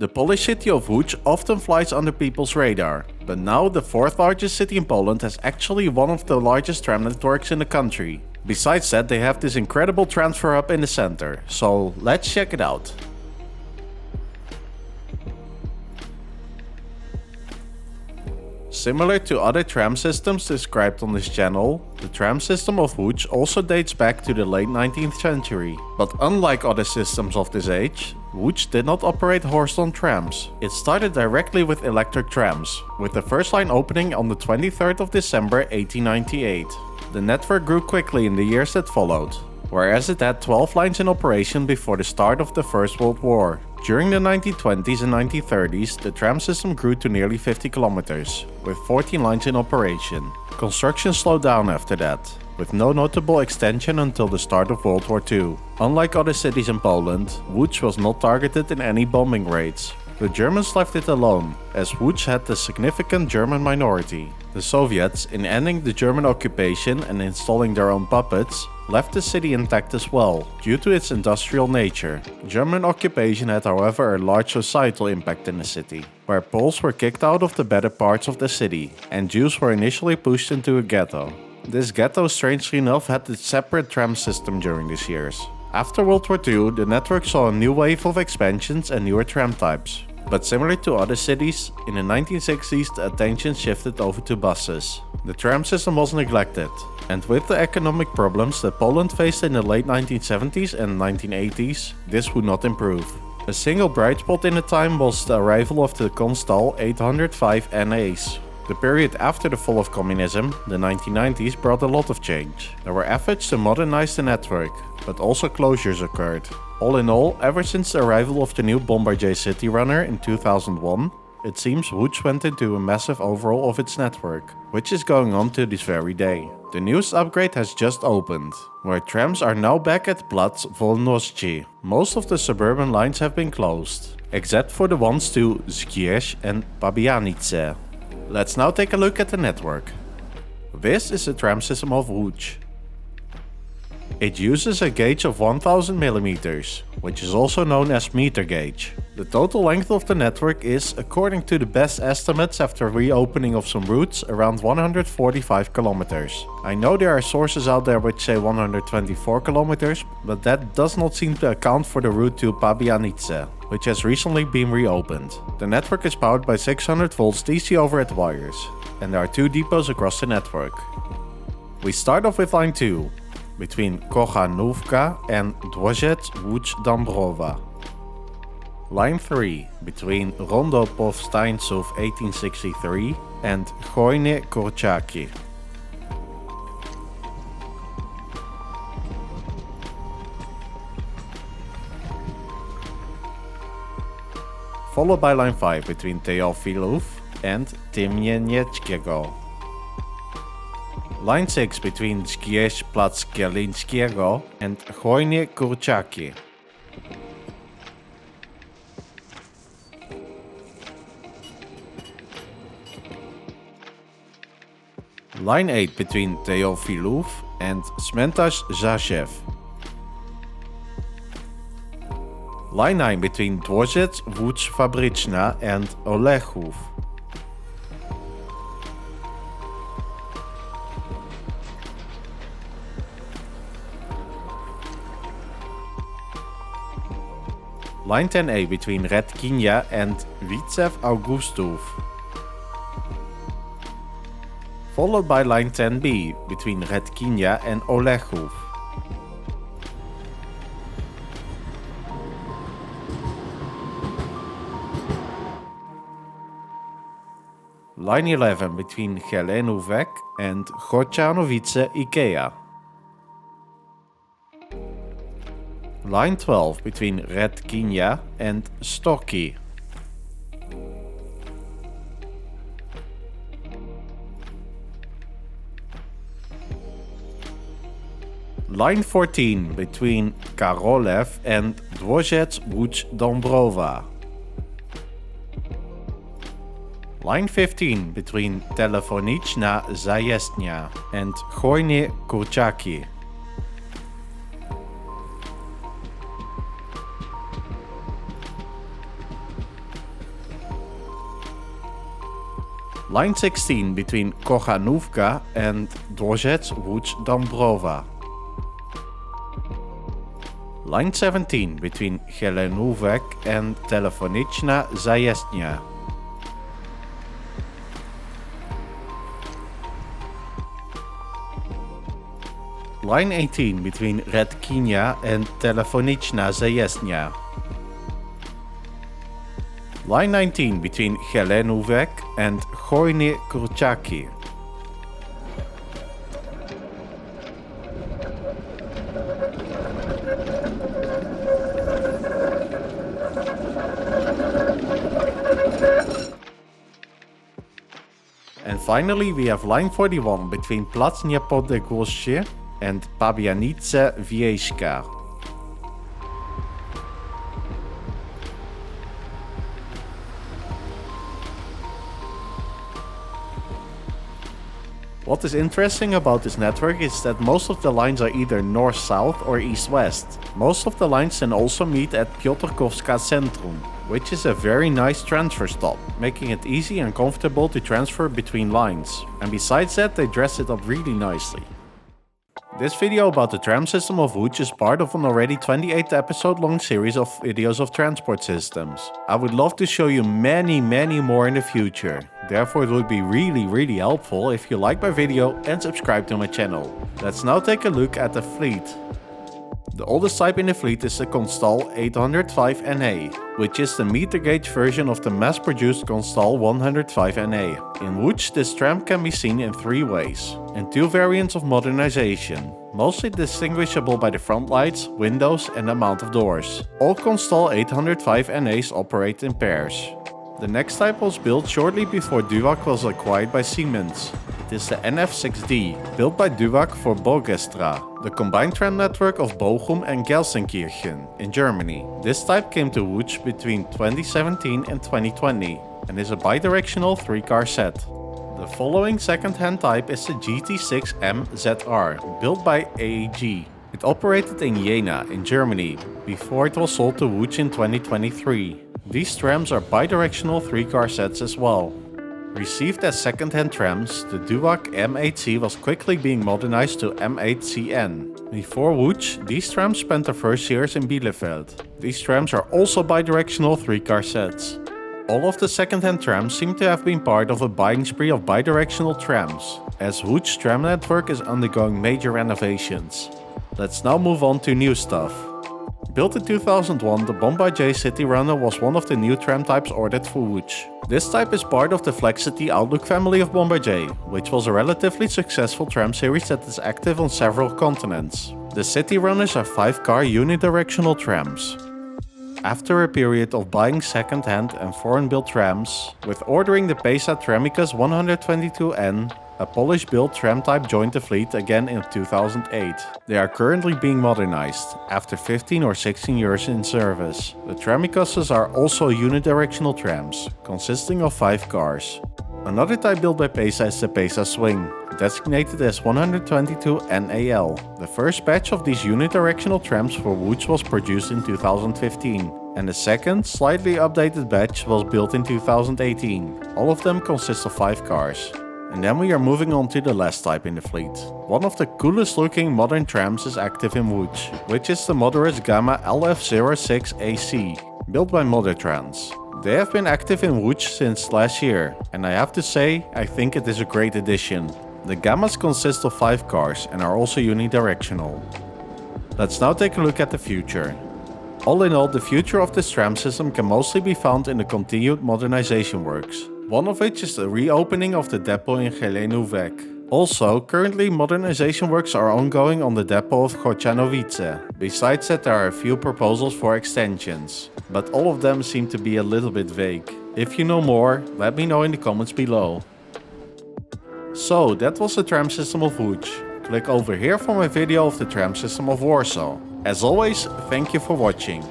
The Polish city of Łódź often flies under people's radar, but now the fourth largest city in Poland has actually one of the largest tram networks in the country. Besides that, they have this incredible transfer hub in the center, so let's check it out. Similar to other tram systems described on this channel, the tram system of Łódź also dates back to the late 19th century. But unlike other systems of this age, Łódź did not operate horse-drawn trams. It started directly with electric trams, with the first line opening on the 23rd of December 1898. The network grew quickly in the years that followed, whereas it had 12 lines in operation before the start of the First World War. During the 1920s and 1930s, the tram system grew to nearly 50 kilometers, with 14 lines in operation. Construction slowed down after that, with no notable extension until the start of World War II. Unlike other cities in Poland, Łódź was not targeted in any bombing raids. The Germans left it alone, as Łódź had a significant German minority. The Soviets, in ending the German occupation and installing their own puppets, left the city intact as well, due to its industrial nature. German occupation had however a large societal impact in the city, where Poles were kicked out of the better parts of the city, and Jews were initially pushed into a ghetto. This ghetto, strangely enough, had its separate tram system during these years. After World War II, the network saw a new wave of expansions and newer tram types. But similar to other cities, in the 1960s the attention shifted over to buses. The tram system was neglected, and with the economic problems that Poland faced in the late 1970s and 1980s, this would not improve. A single bright spot in the time was the arrival of the Constal 805 NAs. The period after the fall of communism, the 1990s, brought a lot of change. There were efforts to modernize the network, but also closures occurred. All in all, ever since the arrival of the new Bombardier City Runner in 2001, it seems Łódź went into a massive overhaul of its network, which is going on to this very day. The newest upgrade has just opened, where trams are now back at Plac Wolności. Most of the suburban lines have been closed, except for the ones to Zgierz and Pabianice. Let's now take a look at the network. This is the tram system of Łódź. It uses a gauge of 1000 mm, which is also known as meter gauge. The total length of the network is, according to the best estimates after reopening of some routes, around 145 kilometers. I know there are sources out there which say 124 kilometers, but that does not seem to account for the route to Pabianice, which has recently been reopened. The network is powered by 600 volts DC overhead wires, and there are two depots across the network. We start off with line 2, between Kochanówka and Dworzec Łódź Dąbrowa. Line 3, between Rondo Powstańców 1863 and Chojnie Kurczaki. Followed by line 5 between Teofilów and Tymienieckiego. Line 6 between Zgierz Plac Gielińskiego and Chojnie Kurczaki. Line 8 between Teofilów and Cmentarz Zasiew. Line 9 between Dworzec Łódź Fabryczna and Olechów. Line 10A between Redkinia and Widzew Augustów. Followed by line 10B between Redkinia and Olechów. Line 11 between Helenówek and Chocianowice IKEA. Line 12 between Redkinia and Stoki. Line 14 between Karolew and Dworzec Łódź Dąbrowa. Line 15 between Telefoniczna Zajezdnia and Chojnie Kurczaki. Line 16 between Kochanówka and Dworzec Łódź Dąbrowa. Line 17 between Gelenówek and Telefoniczna Zajezdnia. Line 18 between Redkinia and Telefoniczna Zajezdnia. Line 19 between Gelenówek and Chojne Kurczaki. And finally we have line 41 between Plac Niepodległości and Pabianice Wiejska. What is interesting about this network is that most of the lines are either north-south or east-west. Most of the lines can also meet at Piotrkowska Centrum, which is a very nice transfer stop, making it easy and comfortable to transfer between lines. And besides that, they dress it up really nicely. This video about the tram system of Łódź is part of an already 28 episode long series of videos of transport systems. I would love to show you many more in the future. Therefore it would be really helpful if you like my video and subscribe to my channel. Let's now take a look at the fleet. The oldest type in the fleet is the Constal 805NA, which is the meter gauge version of the mass-produced Constal 105NA. In Łódź, this tram can be seen in three ways, and two variants of modernization, mostly distinguishable by the front lights, windows and amount of doors. All Constal 805NAs operate in pairs. The next type was built shortly before Duwag was acquired by Siemens. It is the NF6D, built by Duwag for Bogestra, the combined tram network of Bochum and Gelsenkirchen in Germany. This type came to Łódź between 2017 and 2020 and is a bidirectional 3-car set. The following second-hand type is the GT6M-ZR, built by AEG. It operated in Jena in Germany before it was sold to Łódź in 2023. These trams are bidirectional 3-car sets as well. Received as second-hand trams, the Duwag M8C was quickly being modernized to M8CN. Before Łódź, these trams spent their first years in Bielefeld. These trams are also bidirectional 3-car sets. All of the second-hand trams seem to have been part of a buying spree of bidirectional trams, as Łódź tram network is undergoing major renovations. Let's now move on to new stuff. Built in 2001, the Bombardier City Runner was one of the new tram types ordered for Łódź. This type is part of the Flexity Outlook family of Bombardier, which was a relatively successful tram series that is active on several continents. The City Runners are 5-car unidirectional trams. After a period of buying second-hand and foreign-built trams, with ordering the Pesa Tramicus 122N, a Polish-built tram type joined the fleet again in 2008. They are currently being modernized, after 15 or 16 years in service. The Tramicuses are also unidirectional trams, consisting of 5 cars. Another type built by Pesa is the Pesa Swing, designated as 122NAL. The first batch of these unidirectional trams for Łódź was produced in 2015, and the second, slightly updated batch was built in 2018. All of them consist of 5 cars. And then we are moving on to the last type in the fleet. One of the coolest looking modern trams is active in Łódź, which is the Motoris Gamma LF06AC, built by Moddertrans. They have been active in Łódź since last year, and I have to say, I think it is a great addition. The Gammas consist of 5 cars and are also unidirectional. Let's now take a look at the future. All in all, the future of this tram system can mostly be found in the continued modernization works, one of which is the reopening of the depot in Gelenówek. Also, currently modernization works are ongoing on the depot of Chocianowice. Besides that, there are a few proposals for extensions, but all of them seem to be a little bit vague. If you know more, let me know in the comments below. So, that was the tram system of Łódź. Click over here for my video of the tram system of Warsaw. As always, thank you for watching.